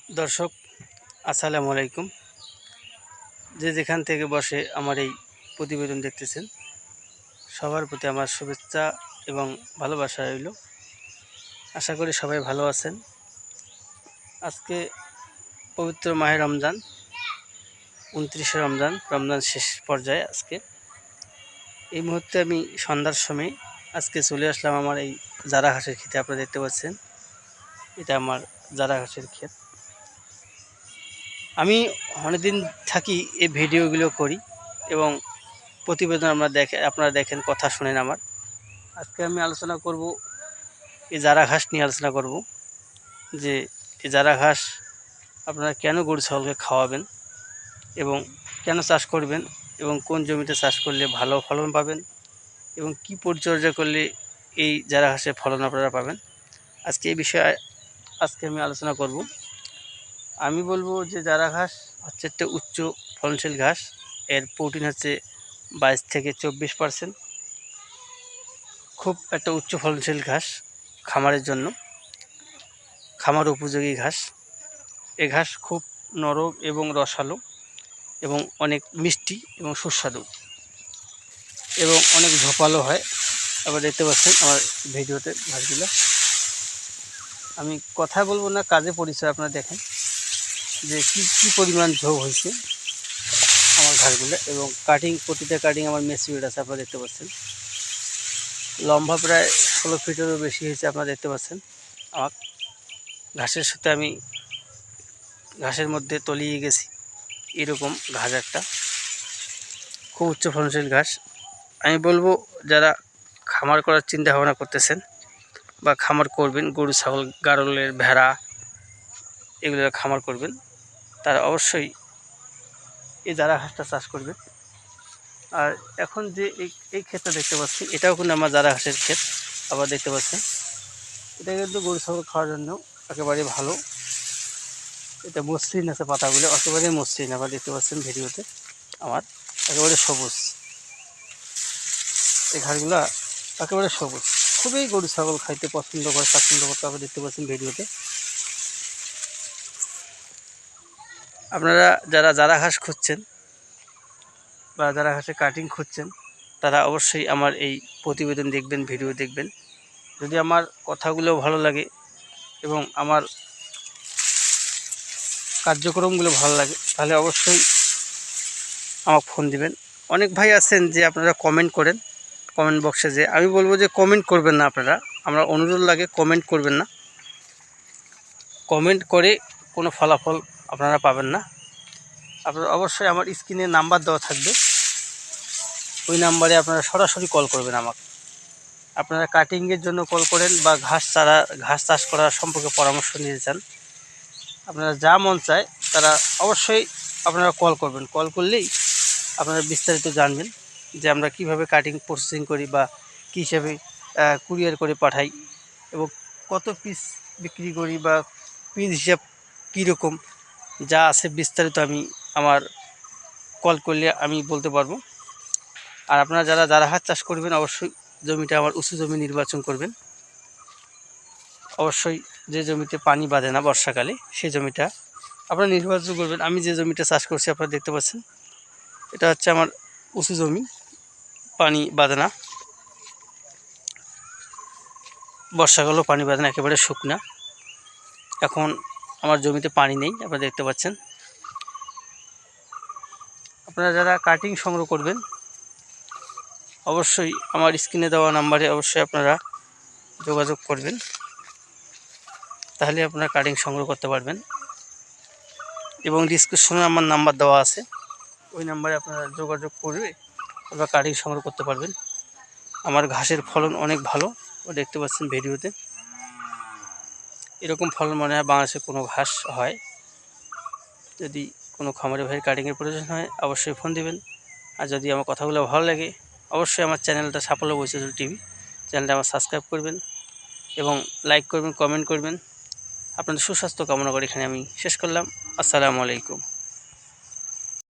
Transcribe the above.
দর্শক আসসালামু আলাইকুম। যে যেখান থেকে বসে আমার এই প্রতিবেদন দেখতেছেন, সবার প্রতি আমার শুভেচ্ছা এবং ভালোবাসা রইল। আশা করি সবাই ভালো আছেন। আজকে পবিত্র মাহে রমজান, 29শে রমজান শেষ পর্যায়ে। আজকে এই মুহূর্তে আমি সন্ধ্যার সময় আজকে চলে আসলাম আমার এই জারা ঘাসের ক্ষেতে। আপনারা দেখতে পাচ্ছেন, এটা আমার জারা ঘাসের ক্ষেত। আমি অনেকদিন থাকি এই ভিডিওগুলো করি এবং প্রতিবেদন আপনারা দেখেন, কথা শুনেন আমার। আজকে আমি আলোচনা করব এই জারা ঘাস নিয়ে আলোচনা করব, যে এই জারা ঘাস আপনারা কেন গরু ছাগলকে খাওয়াবেন এবং কেন চাষ করবেন এবং কোন জমিতে চাষ করলে ভালো ফলন পাবেন এবং কি পরিচর্যা করলে এই জারা ঘাসের ফলন আপনারা পাবেন। আজকে এই বিষয়ে আমি আলোচনা করব। আমি বলবো যে জারা ঘাস হচ্ছে একটা উচ্চ ফলনশীল ঘাস। এর প্রোটিন হচ্ছে 22 থেকে 24%। খুব একটা উচ্চ ফলনশীল ঘাস, খামারের জন্য খামার উপযোগী ঘাস। এই ঘাস খুব নরম এবং রসালো এবং অনেক মিষ্টি এবং সুস্বাদু এবং অনেক ঝোপালো হয়। আবার দেখতে পাচ্ছেন আমার ভিডিওতে ঘাসগুলো। আমি কথা বলবো না, কাজে পরিচয় আপনারা দেখেন যে কী পরিমাণ ঝোপ হয়েছে আমার ঘাসগুলো। এবং প্রতিটা কাটিং আমার ম্যাচিউরড আছে। আপনারা দেখতে পাচ্ছেন লম্বা প্রায় 16 ফিটেরও বেশি হয়েছে। আপনারা দেখতে পাচ্ছেন আমার ঘাসের সাথে আমি ঘাসের মধ্যে তলিয়ে গেছি। এরকম ঘাস একটা খুব উচ্চ ফলনশীল ঘাস। আমি বলবো যারা খামার করার চিন্তা ভাবনা করতেছেন বা খামার করবেন, গরু ছাগল গাড়লের ভেড়া এগুলো খামার করবেন, তারা অবশ্যই এই জারা ঘাসটা চাষ করবেন। আর এখন যে এই ক্ষেতটা দেখতে পাচ্ছি, এটাও কিন্তু আমার জারা ঘাসের ক্ষেত। আবার দেখতে পাচ্ছেন এটা কিন্তু গরু ছাগল খাওয়ার জন্য একেবারে ভালো। এটা মসৃণ আছে, পাতাগুলো একেবারে মসৃণ। আবার দেখতে পাচ্ছেন ভিডিওতে আমার একেবারে সবুজ। এই ঘাসগুলা একেবারে সবুজ, খুবই গরু ছাগল খাইতে পছন্দ করে, স্বাচ্ছন্দ্য করতে। আপনি দেখতে পাচ্ছেন ভিডিওতে। আপনারা যারা জারা ঘাস খুঁজছেন বা জারা ঘাসের কাটিং খুঁজছেন, তারা অবশ্যই আমার এই প্রতিবেদন দেখবেন, ভিডিও দেখবেন। যদি আমার কথাগুলো ভালো লাগে এবং আমার কার্যক্রমগুলো ভালো লাগে, তাহলে অবশ্যই আমাকে ফোন দিবেন। অনেক ভাই আছেন যে আপনারা কমেন্ট করেন কমেন্ট বক্সে, যে আমি বলবো যে কমেন্ট করবেন না আপনারা। আমরা অনুরোধ লাগে, কমেন্ট করবেন না। কমেন্ট করে কোনো ফলাফল আপনারা পাবেন না। আপনারা অবশ্যই আমার স্ক্রিনে নাম্বার দেওয়া থাকবে, ওই নাম্বারে আপনারা সরাসরি কল করবেন আমাকে। আপনারা কাটিংয়ের জন্য কল করেন বা ঘাস চাষ করার সম্পর্কে পরামর্শ নিতে চান, আপনারা যা মন চায় তারা অবশ্যই আপনারা কল করবেন। কল করলেই আপনারা বিস্তারিত জানবেন যে আমরা কিভাবে কাটিং প্রসেসিং করি বা কী হিসাবে কুরিয়ার করে পাঠাই এবং কত পিস বিক্রি করি বা পিস হিসাব কীরকম যা আছে বিস্তারিত আমি আমার কল করলে আমি বলতে পারবো। আর আপনারা যারা জারা ঘাস চাষ করবেন, অবশ্যই জমিটা আমার উঁচু জমি নির্বাচন করবেন। অবশ্যই যে জমিতে পানি বাঁধে না বর্ষাকালে, সেই জমিটা আপনারা নির্বাচন করবেন। আমি যে জমিটা চাষ করছি আপনারা দেখতে পাচ্ছেন, এটা হচ্ছে আমার উঁচু জমি, পানি বাঁধে না, বর্ষাকালেও পানি বাঁধে না, একেবারে শুকনা। এখন আমার জমিতে পানি নেই, আপনারা দেখতে পাচ্ছেন। আপনারা যারা কাটিং সংগ্রহ করবেন, অবশ্যই আমার স্ক্রিনে দেওয়া নাম্বারে অবশ্যই আপনারা যোগাযোগ করবেন, তাহলে আপনারা কাটিং সংগ্রহ করতে পারবেন। এবং ডিসক্রিপশনে আমার নাম্বার দেওয়া আছে, ওই নাম্বারে আপনারা যোগাযোগ করে আপনারা কাটিং সংগ্রহ করতে পারবেন। আমার ঘাসের ফলন অনেক ভালো, ও দেখতে পাচ্ছেন ভিডিওতে। এরকম ফলন মনে হয় বাংলাদেশে কোনো ঘাস হয়। যদি কোনো খামারি ভাইয়ের কাটিংয়ের প্রয়োজন হয়, অবশ্যই ফোন দিবেন। আর যদি আমার কথাগুলো ভালো লাগে, অবশ্যই আমার চ্যানেলটা সাফল্য বৈচিত্র্য টিভি চ্যানেলটা আমার সাবস্ক্রাইব করবেন এবং লাইক করবেন, কমেন্ট করবেন। আপনাদের সুস্বাস্থ্য কামনা করে এখানে আমি শেষ করলাম। আসসালামু আলাইকুম।